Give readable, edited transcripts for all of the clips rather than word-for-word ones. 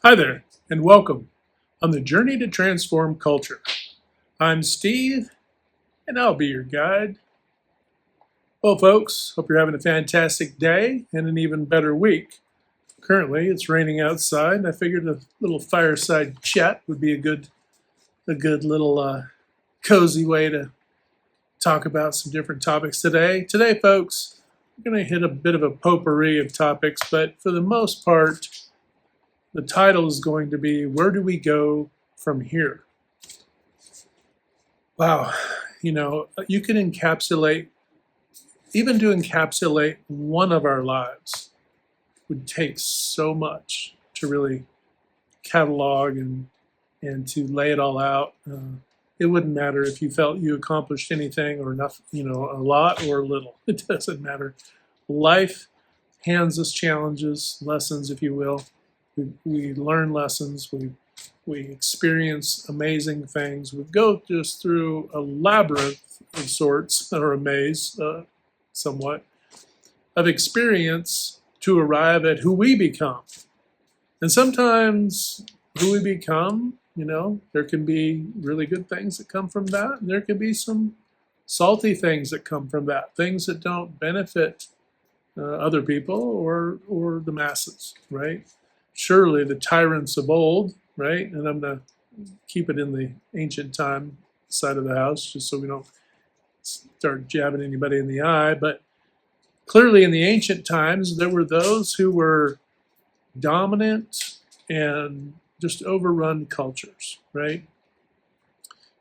Hi there, and welcome on the journey to transform culture. I'm Steve, and I'll be your guide. Well, folks, hope you're having a fantastic day and an even better week. Currently, it's raining outside, and I figured a little fireside chat would be a good little cozy way to talk about some different topics today. Today, folks, we're going to hit a bit of a potpourri of topics, but for the most part, the title is going to be Where Do We Go From Here? Wow, you can encapsulate, even to encapsulate one of our lives would take so much to really catalog and to lay it all out. It wouldn't matter if you felt you accomplished anything or nothing, a lot or little. It doesn't matter. Life hands us challenges, lessons, if you will. We learn lessons. We experience amazing things. We go just through a labyrinth of sorts, or a maze, somewhat, of experience to arrive at who we become. And sometimes who we become, there can be really good things that come from that, and there can be some salty things that come from that, things that don't benefit other people or the masses, right? Surely the tyrants of old, right? And I'm going to keep it in the ancient time side of the house just so we don't start jabbing anybody in the eye. But clearly in the ancient times, there were those who were dominant and just overrun cultures, right?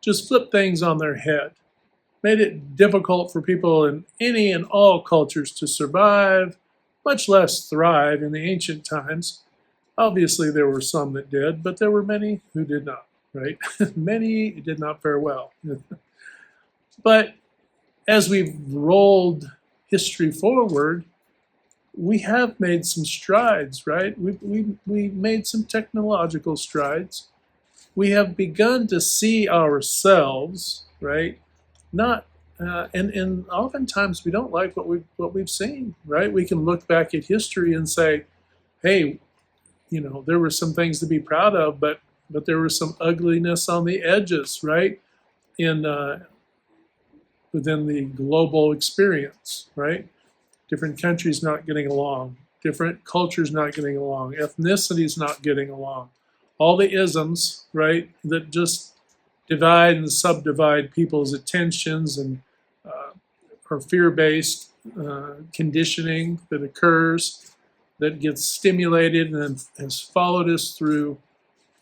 Just flip things on their head. Made it difficult for people in any and all cultures to survive, much less thrive in the ancient times. Obviously, there were some that did, but there were many who did not, right? Many did not fare well. But as we've rolled history forward, we have made some strides, right? We made some technological strides. We have begun to see ourselves, right? Not and oftentimes we don't like what we've seen, right? We can look back at history and say, hey, there were some things to be proud of, but there was some ugliness on the edges, right? In within the global experience, right? Different countries not getting along, different cultures not getting along, ethnicities not getting along, all the isms, right, that just divide and subdivide people's attentions and or fear-based conditioning that occurs that gets stimulated and has followed us through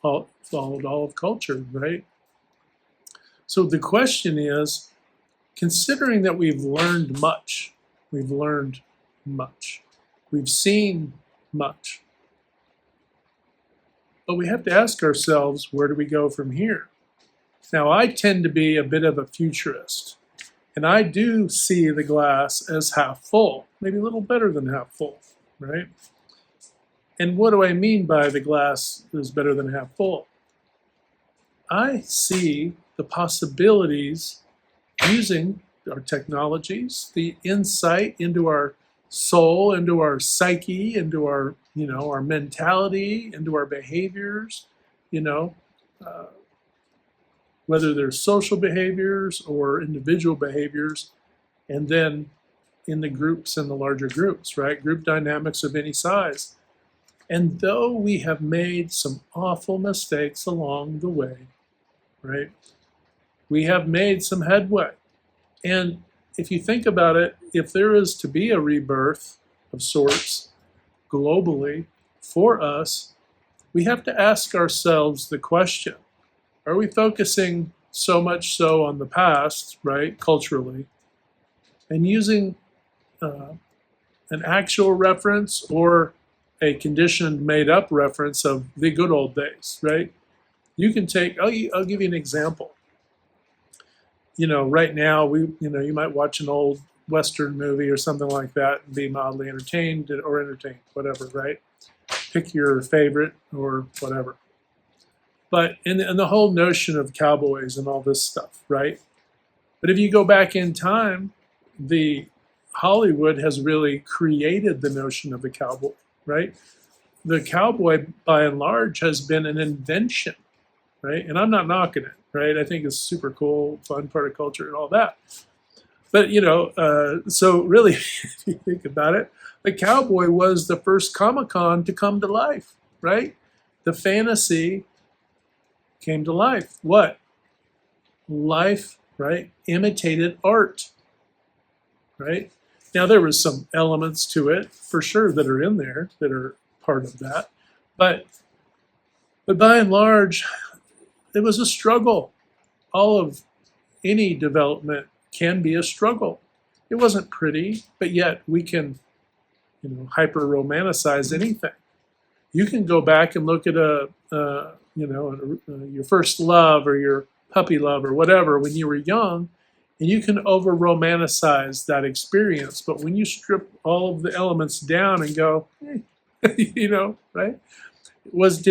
followed all of culture, right? So the question is, considering that we've learned much, we've seen much, but we have to ask ourselves, where do we go from here? Now, I tend to be a bit of a futurist, and I do see the glass as half full, maybe a little better than half full, right? And what do I mean by the glass is better than half full? I see the possibilities using our technologies, the insight into our soul, into our psyche, into our mentality, into our behaviors, you know, uh, whether they're social behaviors or individual behaviors, and then in the groups and the larger groups, right? Group dynamics of any size. And though we have made some awful mistakes along the way, right? We have made some headway. And if you think about it, if there is to be a rebirth of sorts globally for us, we have to ask ourselves the question, are we focusing so much so on the past, right, culturally, and using an actual reference or a conditioned made up reference of the good old days, right? You can take, I'll give you an example. Right now you might watch an old Western movie or something like that and be mildly entertained or entertained, whatever, right? Pick your favorite or whatever. But in the whole notion of cowboys and all this stuff, right? But if you go back in time, the Hollywood has really created the notion of the cowboy, right? the cowboy, by and large, has been an invention, right? And I'm not knocking it, right? I think it's super cool, fun part of culture and all that. But, so really, if you think about it, the cowboy was the first Comic-Con to come to life, right? The fantasy came to life. What? Life, right? Imitated art, right? Now, there was some elements to it, for sure, that are in there, that are part of that. But by and large, it was a struggle. All of any development can be a struggle. It wasn't pretty, but yet we can, hyper romanticize anything. You can go back and look at your first love or your puppy love or whatever when you were young, and you can over romanticize that experience. But when you strip all of the elements down and go, right? Did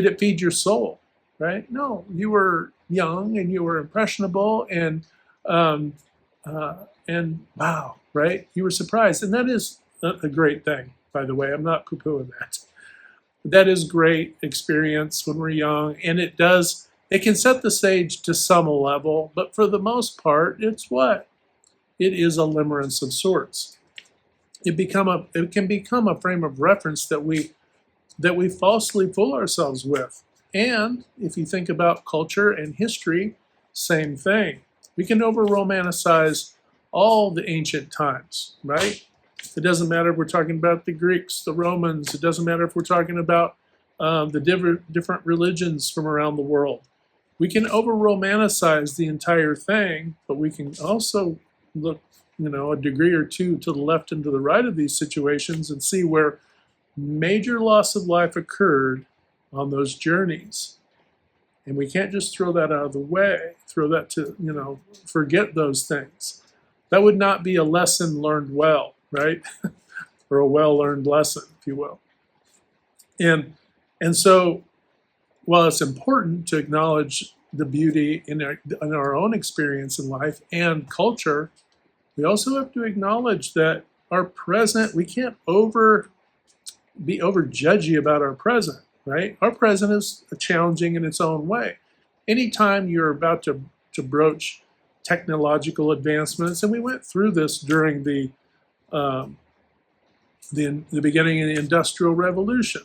it feed your soul? Right? No, you were young and you were impressionable and wow, right? You were surprised, and that is a great thing. By the way, I'm not poo-pooing that. That is great experience when we're young, and it can set the stage to some level, but for the most part, it's what? It is a limerence of sorts. It can become a frame of reference that we falsely fool ourselves with. And if you think about culture and history, same thing. We can over romanticize all the ancient times, right? It doesn't matter if we're talking about the Greeks, the Romans. It doesn't matter if we're talking about the different religions from around the world. We can over romanticize the entire thing, but we can also look, a degree or two to the left and to the right of these situations and see where major loss of life occurred on those journeys. And we can't just throw that out of the way, forget those things. That would not be a lesson learned well, right? Or a well-learned lesson, if you will. And so, while it's important to acknowledge the beauty in our own experience in life and culture, we also have to acknowledge that our present, we can't be over judgy about our present, right? Our present is challenging in its own way. Anytime you're about to broach technological advancements, and we went through this during the beginning of the Industrial Revolution,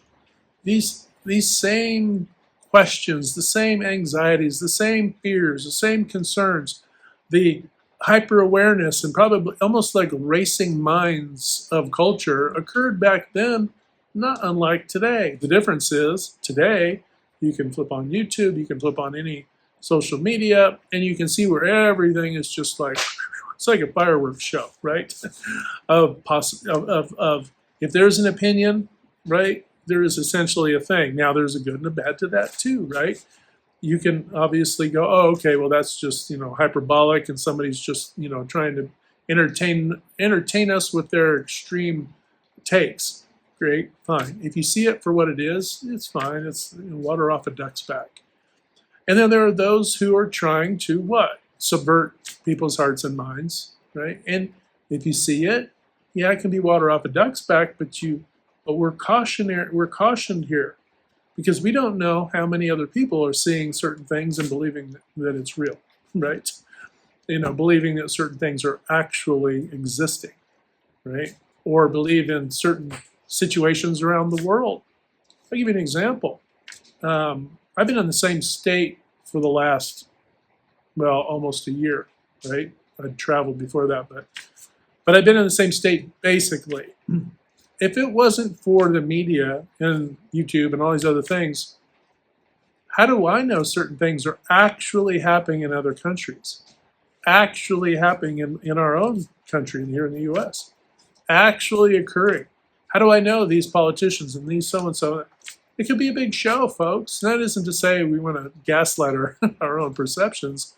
these same questions, the same anxieties, the same fears, the same concerns, the hyper awareness and probably almost like racing minds of culture occurred back then, not unlike today. The difference is today you can flip on YouTube, you can flip on any social media, and you can see where everything is just like, it's like a fireworks show, right? of if there's an opinion, right, there is essentially a thing. Now there's a good and a bad to that too, right? You can obviously go, oh, okay, well that's just hyperbolic, and somebody's just trying to entertain us with their extreme takes. Great, fine. If you see it for what it is, it's fine. It's water off a duck's back. And then there are those who are trying to what? Subvert people's hearts and minds, right? And if you see it, yeah, it can be water off a duck's back, but we're cautioned here, because we don't know how many other people are seeing certain things and believing that it's real, right? Believing that certain things are actually existing, right? Or believe in certain situations around the world. I'll give you an example. I've been in the same state for the last, almost a year, right? I'd traveled before that, but I've been in the same state basically. If it wasn't for the media and YouTube and all these other things, how do I know certain things are actually happening in other countries? Actually happening in our own country here in the US? Actually occurring? How do I know these politicians and these so-and-so? It could be a big show, folks. That isn't to say we want to gaslight our own perceptions,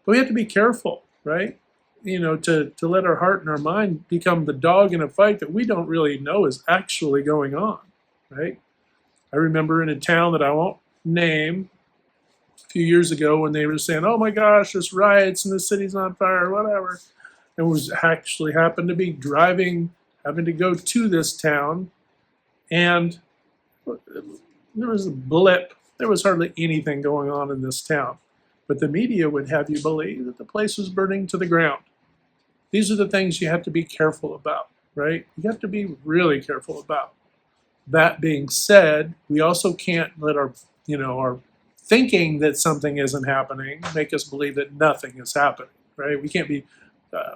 but we have to be careful, right? To let our heart and our mind become the dog in a fight that we don't really know is actually going on, right? I remember in a town that I won't name a few years ago when they were saying, oh my gosh, there's riots and the city's on fire, whatever. And was actually happened to be having to go to this town, and there was a blip. There was hardly anything going on in this town. But the media would have you believe that the place was burning to the ground. These are the things you have to be careful about, right? You have to be really careful about. That being said, we also can't let our thinking that something isn't happening make us believe that nothing is happening, right? We can't be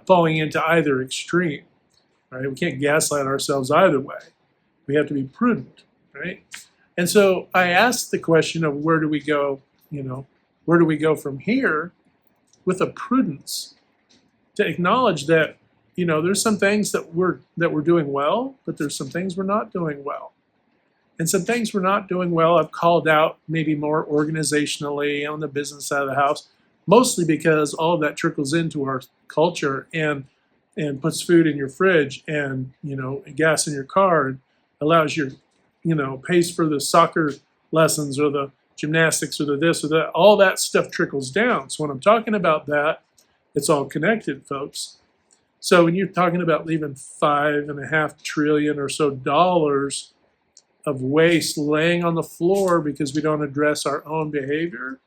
falling into either extreme, right? We can't gaslight ourselves either way. We have to be prudent, right? And so I asked the question of where do we go, where do we go from here with a prudence to acknowledge that, there's some things that we're doing well, but there's some things we're not doing well. And some things we're not doing well, I've called out maybe more organizationally on the business side of the house, mostly because all of that trickles into our culture and puts food in your fridge and, gas in your car and allows your, pays for the soccer lessons or the gymnastics or the this or that. All that stuff trickles down. So when I'm talking about that, it's all connected, folks. So when you're talking about leaving $5.5 trillion or so dollars of waste laying on the floor because we don't address our own behavior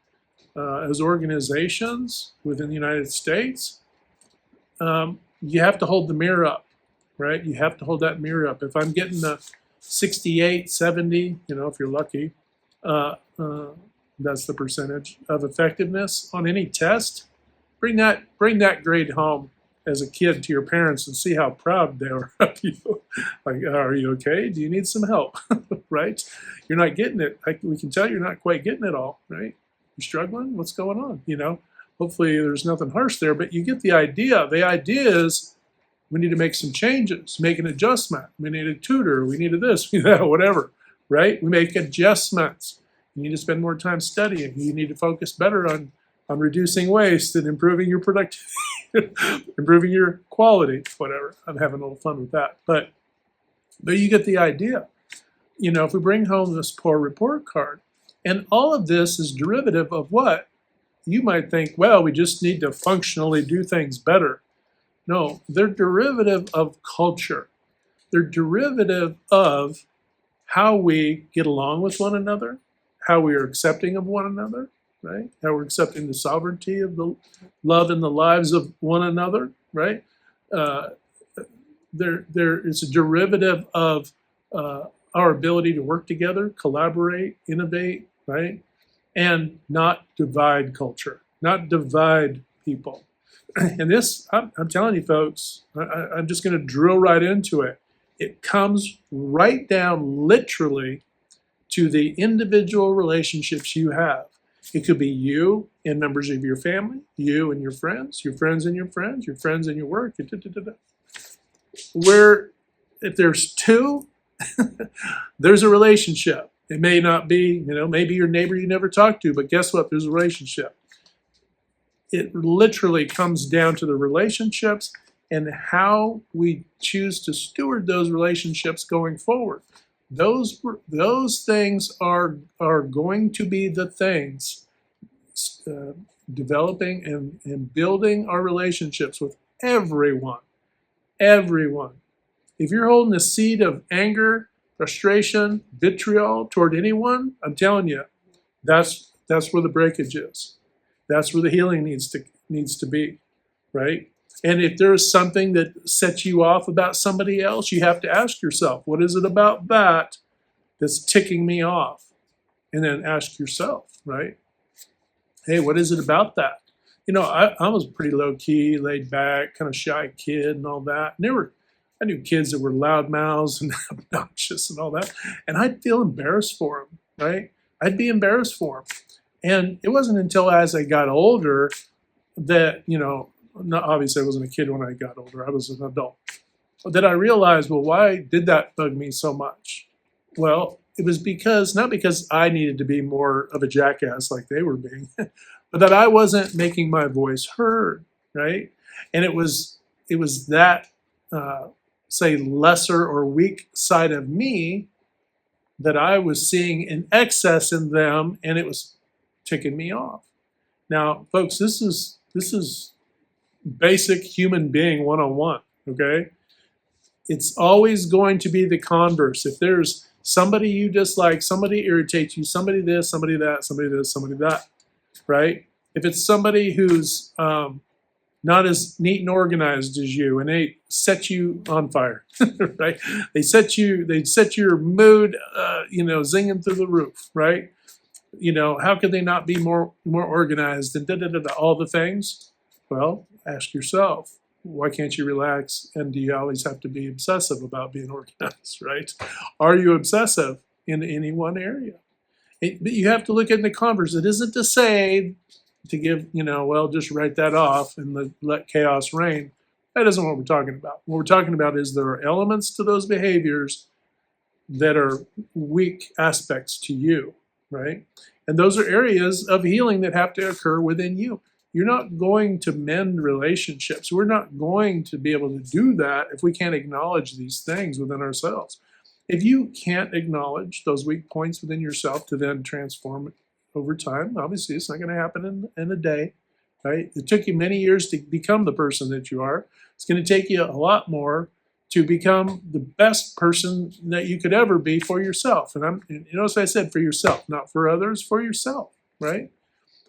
as organizations within the United States, you have to hold the mirror up, right? You have to hold that mirror up. If I'm getting a 68, 70, if you're lucky, that's the percentage of effectiveness on any test, bring that grade home as a kid to your parents and see how proud they are of you. Like, are you okay? Do you need some help? Right? You're not getting it. We can tell you're not quite getting it all, right? You're struggling? What's going on? Hopefully there's nothing harsh there, but you get the idea. The idea is we need to make some changes, make an adjustment. We need a tutor. We need a this, we need that, whatever, right? We make adjustments. You need to spend more time studying. You need to focus better on reducing waste and improving your productivity, improving your quality, whatever. I'm having a little fun with that. But you get the idea. If we bring home this poor report card, and all of this is derivative of what? You might think, well, we just need to functionally do things better. No, they're derivative of culture. They're derivative of how we get along with one another, how we are accepting of one another, right? How we're accepting the sovereignty of the love and the lives of one another, right? It's a derivative of our ability to work together, collaborate, innovate, right? And not divide culture, not divide people. And this, I'm telling you folks, I'm just going to drill right into it. It comes right down literally to the individual relationships you have. It could be you and members of your family, you and your friends and your friends, your friends and your work. Where if there's two, there's a relationship. It may not be, maybe your neighbor you never talked to, but guess what? There's a relationship. It literally comes down to the relationships and how we choose to steward those relationships going forward. Those things are going to be the things developing and building our relationships with everyone. Everyone. If you're holding a seed of anger, frustration, vitriol toward anyone, I'm telling you, that's where the breakage is. That's where the healing needs to be, right? And if there's something that sets you off about somebody else, you have to ask yourself, what is it about that that's ticking me off? And then ask yourself, right? Hey, what is it about that? I was a pretty low-key, laid-back, kind of shy kid and all that. I knew kids that were loud mouths and obnoxious and all that. And I'd feel embarrassed for them, right? I'd be embarrassed for them. And it wasn't until as I got older that, obviously I wasn't a kid when I got older, I was an adult, that I realized, well, why did that bug me so much? Well, it was not because I needed to be more of a jackass like they were being, but that I wasn't making my voice heard, right? And it was that, say, lesser or weak side of me that I was seeing in excess in them, and it was ticking me off. Now, folks, this is basic human being 101, okay? It's always going to be the converse. If there's somebody you dislike, somebody irritates you, somebody this, somebody that, somebody this, somebody that, right? If it's somebody who's not as neat and organized as you, and they set you on fire, right? They set your mood, zinging through the roof, right? How could they not be more organized and all the things? Well, ask yourself, why can't you relax? And do you always have to be obsessive about being organized, right? Are you obsessive in any one area? But you have to look at the converse. It isn't to say to give, just write that off and let chaos reign. That isn't what we're talking about. What we're talking about is there are elements to those behaviors that are weak aspects to you, right? And those are areas of healing that have to occur within you. You're not going to mend relationships. We're not going to be able to do that if we can't acknowledge these things within ourselves. If you can't acknowledge those weak points within yourself to then transform it over time, obviously it's not going to happen in a day, right? It took you many years to become the person that you are. It's going to take you a lot more to become the best person that you could ever be for yourself. And as I said, for yourself, not for others, for yourself, right?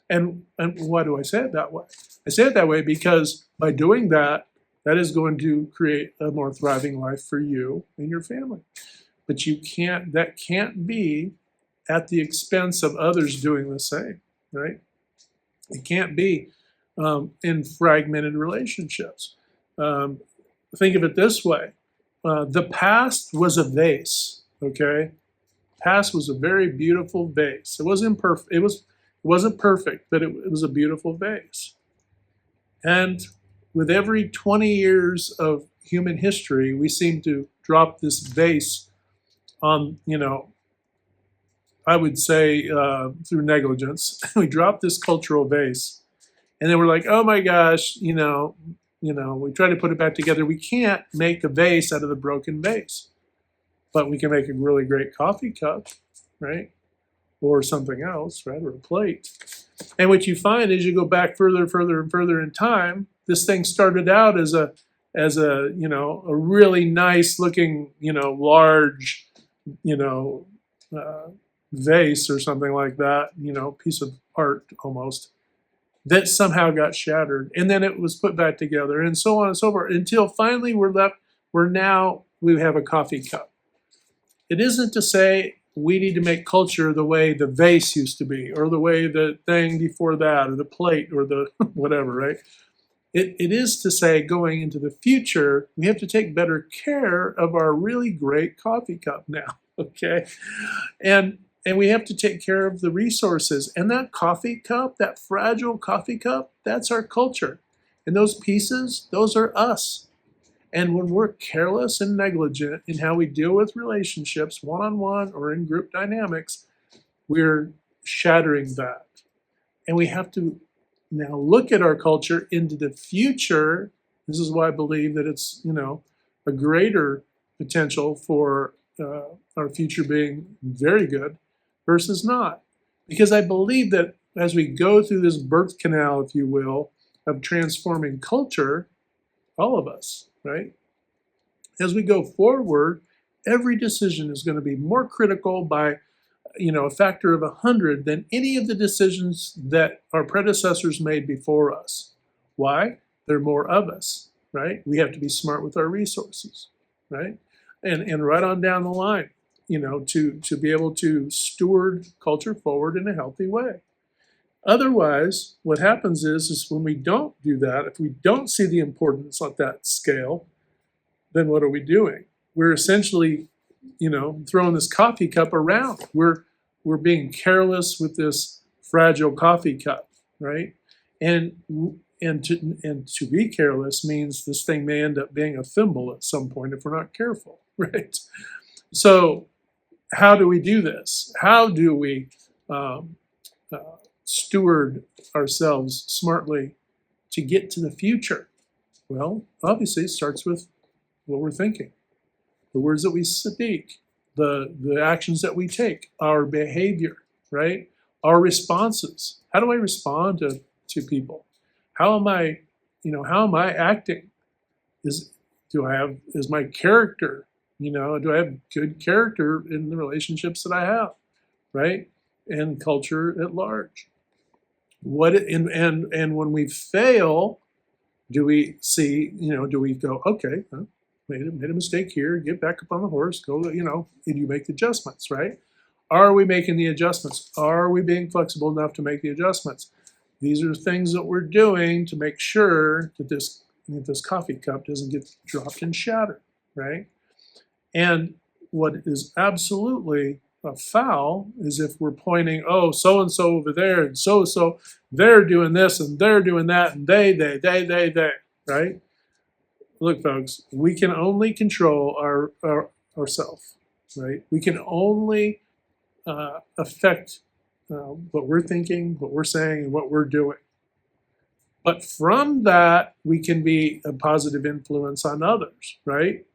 And why do I say it that way? I say it that way because by doing that, that is going to create a more thriving life for you and your family. But that can't be at the expense of others doing the same, right? It can't be in fragmented relationships. Think of it this way. The past was a vase, okay? Past was a very beautiful vase. It wasn't perfect. It wasn't perfect, but it was a beautiful vase. And with every 20 years of human history, we seem to drop this vase on, I would say through negligence. We drop this cultural vase, and then we're like, oh my gosh, we try to put it back together. We can't make a vase out of the broken vase, but we can make a really great coffee cup, right? Or something else, right? Or a plate. And what you find is you go back further and further in time. This thing started out as a really nice looking, large, vase or something like that, piece of art almost, that somehow got shattered. And then it was put back together and so on and so forth until finally we have a coffee cup. It isn't to say we need to make culture the way the vase used to be, or the way the thing before that, or the plate, or the whatever, right? It is to say, going into the future, we have to take better care of our really great coffee cup now, okay? And we have to take care of the resources. And that coffee cup, that fragile coffee cup, that's our culture. And those pieces, those are us. And when we're careless and negligent in how we deal with relationships, one-on-one or in group dynamics, we're shattering that. And we have to now look at our culture into the future. This is why I believe that it's, a greater potential for our future being very good versus not. Because I believe that as we go through this birth canal, if you will, of transforming culture, all of us, right? As we go forward, every decision is going to be more critical by, a factor of 100 than any of the decisions that our predecessors made before us. Why? There are more of us, right? We have to be smart with our resources, right? And right on down the line, to be able to steward culture forward in a healthy way. Otherwise, what happens is when we don't do that, if we don't see the importance at that scale, then what are we doing? We're essentially, throwing this coffee cup around. We're being careless with this fragile coffee cup, right? And to be careless means this thing may end up being a thimble at some point if we're not careful, right? So how do we do this? How do we steward ourselves smartly to get to the future? Well, obviously it starts with what we're thinking, the words that we speak, the actions that we take, our behavior, right? Our responses. How do I respond to people? How am I acting? Is my character You know, do I have good character in the relationships that I have, right? And culture at large. And when we fail, do we see, do we go, okay, made a mistake here, get back up on the horse, go, and you make the adjustments, right? Are we making the adjustments? Are we being flexible enough to make the adjustments? These are things that we're doing to make sure that this coffee cup doesn't get dropped and shattered, right? And what is absolutely a foul is if we're pointing, oh, so and so over there, and so they're doing this and they're doing that, and they, right? Look, folks, we can only control ourselves, right? We can only affect what we're thinking, what we're saying, and what we're doing. But from that, we can be a positive influence on others, right?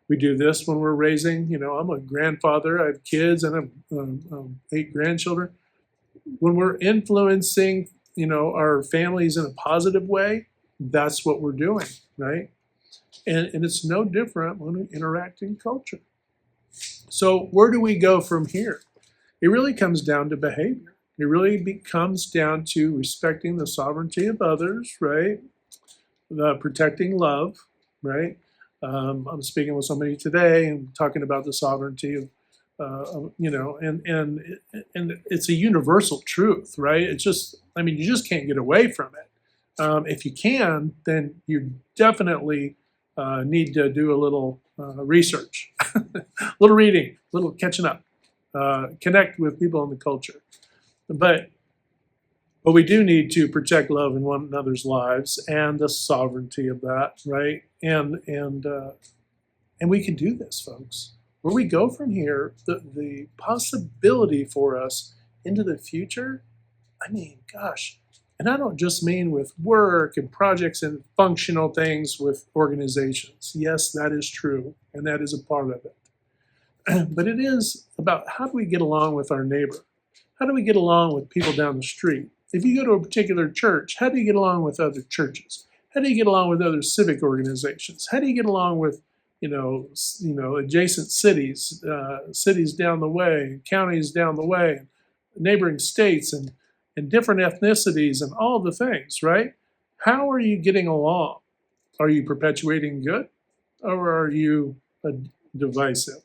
We do this when we're raising, I'm a grandfather, I have kids, and I have 8 grandchildren. When we're influencing, our families in a positive way, that's what we're doing, right? And it's no different when we interact in culture. So where do we go from here? It really comes down to behavior. It really comes down to respecting the sovereignty of others, right? Protecting love, right? I'm speaking with somebody today and talking about the sovereignty of, and it's a universal truth, right? It's just, you just can't get away from it. If you can, then you definitely need to do a little research, a little reading, a little catching up, connect with people in the culture. But we do need to protect love in one another's lives and the sovereignty of that, right? And we can do this, folks. Where we go from here, the possibility for us into the future, gosh, and I don't just mean with work and projects and functional things with organizations. Yes, that is true, and that is a part of it. But it is about how do we get along with our neighbor? How do we get along with people down the street? If you go to a particular church, how do you get along with other churches? How do you get along with other civic organizations? How do you get along with, adjacent cities, cities down the way, counties down the way, neighboring states, and different ethnicities, and all the things, right? How are you getting along? Are you perpetuating good, or are you divisive?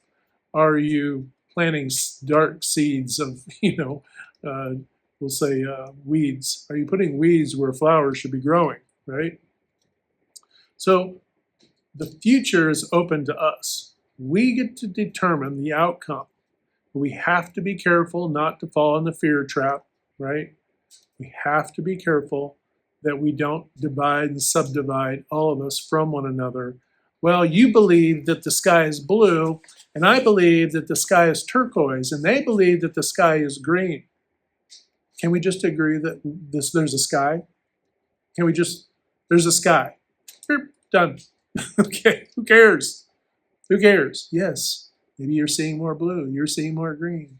Are you planting dark seeds of, we'll say weeds? Are you putting weeds where flowers should be growing, right? So the future is open to us. We get to determine the outcome. We have to be careful not to fall in the fear trap, right? We have to be careful that we don't divide and subdivide all of us from one another. Well, you believe that the sky is blue, and I believe that the sky is turquoise, and they believe that the sky is green. Can we just agree that there's a sky? There's a sky. Done. Okay, who cares? Who cares? Yes, maybe you're seeing more blue, you're seeing more green,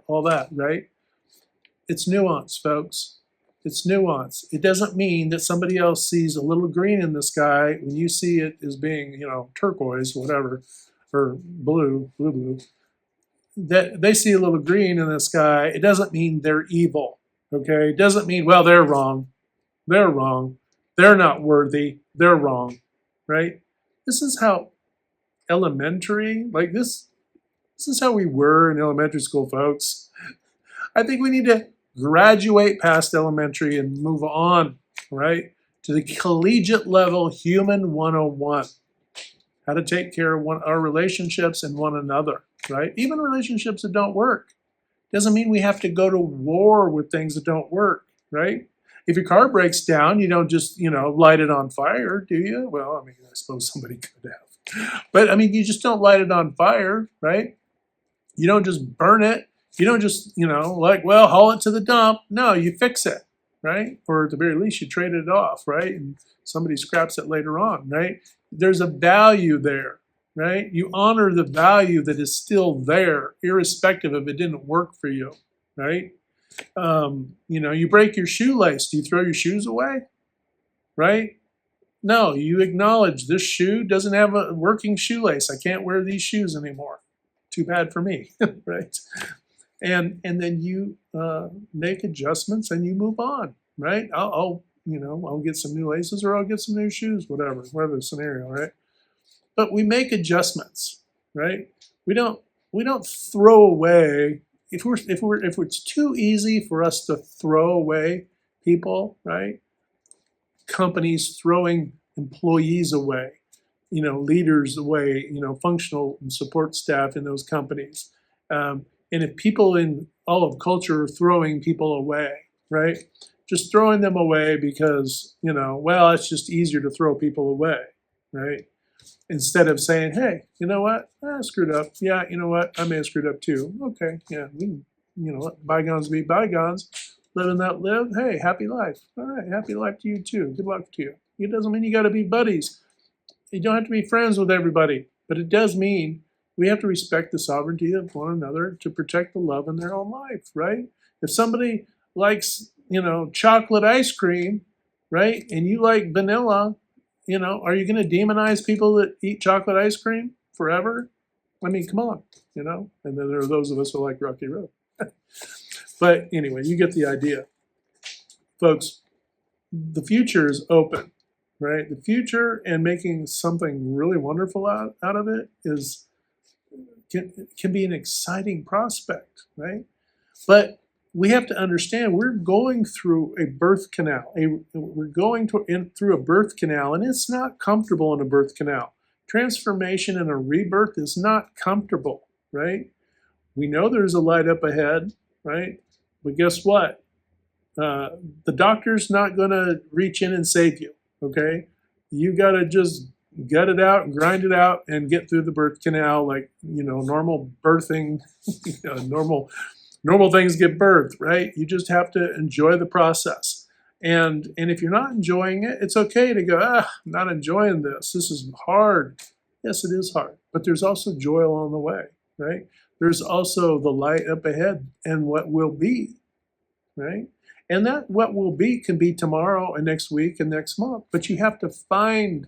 all that, right? It's nuance, folks. It's nuance. It doesn't mean that somebody else sees a little green in the sky when you see it as being, turquoise, whatever, or blue, that they see a little green in the sky. It doesn't mean they're evil, okay? It doesn't mean, well, they're wrong. They're wrong. They're not worthy. They're wrong, right? This is how elementary, this is how we were in elementary school, folks. I think we need to graduate past elementary and move on, right, to the collegiate level, human 101. How to take care of our relationships and one another, right? Even relationships that don't work. Doesn't mean we have to go to war with things that don't work, right? If your car breaks down, you don't just, light it on fire, do you? Well, I suppose somebody could have. But, you just don't light it on fire, right? You don't just burn it. You don't just, haul it to the dump. No, you fix it, right? Or at the very least, you trade it off, right? And somebody scraps it later on, right? There's a value there, right? You honor the value that is still there, irrespective of it didn't work for you, right? You break your shoelace. Do you throw your shoes away, right? No, you acknowledge this shoe doesn't have a working shoelace. I can't wear these shoes anymore. Too bad for me, right? And then you make adjustments and you move on, right? I'll get some new laces or I'll get some new shoes, whatever the scenario, right? But we make adjustments, right? We don't throw away if it's too easy for us to throw away people, right? Companies throwing employees away, leaders away, functional and support staff in those companies. And if people in all of culture are throwing people away, right? Just throwing them away because, well, it's just easier to throw people away, right? Instead of saying, hey, you know what? I screwed up. Yeah, you know what? I may have screwed up too. Okay, yeah, we can, let bygones be bygones. Live and let live. Hey, happy life. All right, happy life to you too. Good luck to you. It doesn't mean you got to be buddies. You don't have to be friends with everybody, but it does mean we have to respect the sovereignty of one another to protect the love in their own life, right? If somebody likes, chocolate ice cream, right, and you like vanilla, are you going to demonize people that eat chocolate ice cream forever? I mean, come on, And then there are those of us who like Rocky Road. But anyway, you get the idea. Folks, the future is open, right? The future and making something really wonderful out of it can be an exciting prospect, right? But we have to understand we're going through a birth canal. We're going through a birth canal, and it's not comfortable in a birth canal. Transformation and a rebirth is not comfortable, right? We know there's a light up ahead, right? But guess what? The doctor's not going to reach in and save you, okay? You got to just gut it out and grind it out and get through the birth canal like, normal birthing, normal things get birthed, right? You just have to enjoy the process. And if you're not enjoying it, it's okay to go, I'm not enjoying this. This is hard. Yes, it is hard. But there's also joy along the way, right? There's also the light up ahead and what will be, right? And that what will be can be tomorrow and next week and next month. But you have to find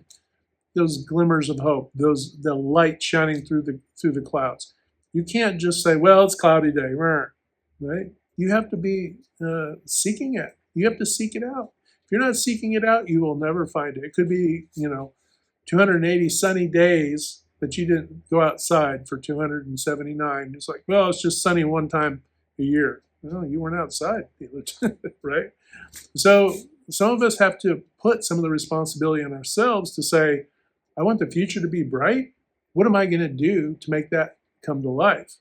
those glimmers of hope, the light shining through the clouds. You can't just say, well, it's cloudy day, right? You have to be seeking it. You have to seek it out. If you're not seeking it out, you will never find it. It could be, 280 sunny days, but you didn't go outside for 279. It's like, well, it's just sunny one time a year. Well, you weren't outside, right? So some of us have to put some of the responsibility on ourselves to say, I want the future to be bright. What am I going to do to make that come to life?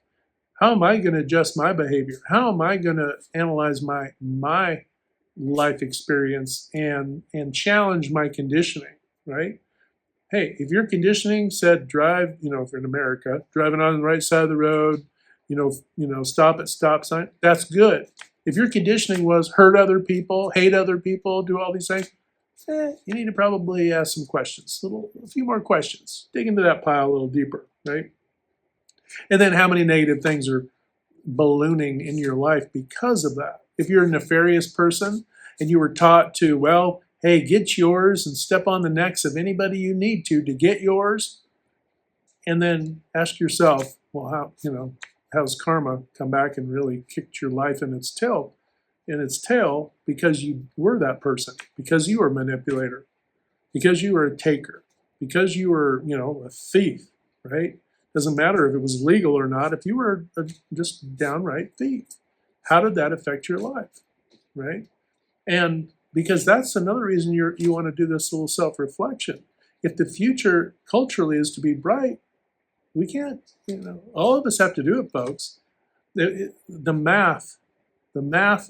How am I going to adjust my behavior? How am I going to analyze my life experience and challenge my conditioning, right? Hey, if your conditioning said drive, if you're in America, driving on the right side of the road, stop at stop sign, that's good. If your conditioning was hurt other people, hate other people, do all these things, you need to probably ask some questions, a few more questions. Dig into that pile a little deeper, right? And then how many negative things are ballooning in your life because of that? If you're a nefarious person and you were taught to, well, hey, get yours and step on the necks of anybody you need to get yours, and then ask yourself, well, how's karma come back and really kicked your life in its tail because you were that person, because you were a manipulator, because you were a taker, because you were, a thief, right? Doesn't matter if it was legal or not. If you were just downright thief, how did that affect your life, right? And because that's another reason you want to do this little self-reflection. If the future culturally is to be bright, we can't, all of us have to do it, folks. The math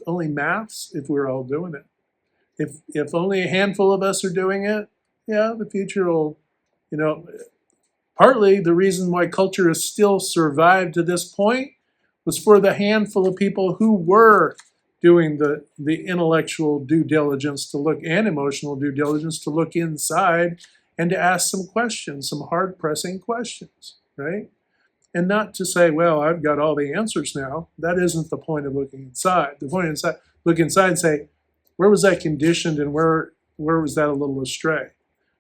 only maths if we're all doing it. If only a handful of us are doing it, yeah, the future will, partly the reason why culture has still survived to this point was for the handful of people who were doing the intellectual due diligence to look and emotional due diligence to look inside and to ask some questions, some hard pressing questions, right? And not to say, well, I've got all the answers now. That isn't the point of looking inside. The point is look inside and say, where was I conditioned and where was that a little astray?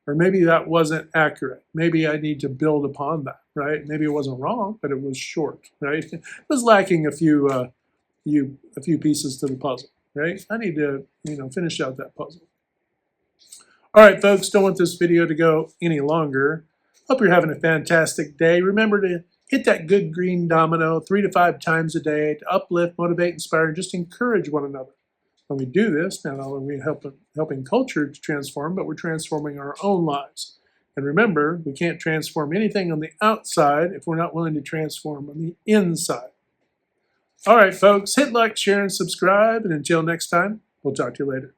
Or maybe that wasn't accurate. Maybe I need to build upon that, right? Maybe it wasn't wrong, but it was short, right? It was lacking a few pieces to the puzzle, right? I need to, finish out that puzzle. All right, folks, don't want this video to go any longer. Hope you're having a fantastic day. Remember to hit that good green domino 3 to 5 times a day to uplift, motivate, inspire, and just encourage one another. When we do this, not only are we helping culture to transform, but we're transforming our own lives. And remember, we can't transform anything on the outside if we're not willing to transform on the inside. All right, folks, hit like, share, and subscribe. And until next time, we'll talk to you later.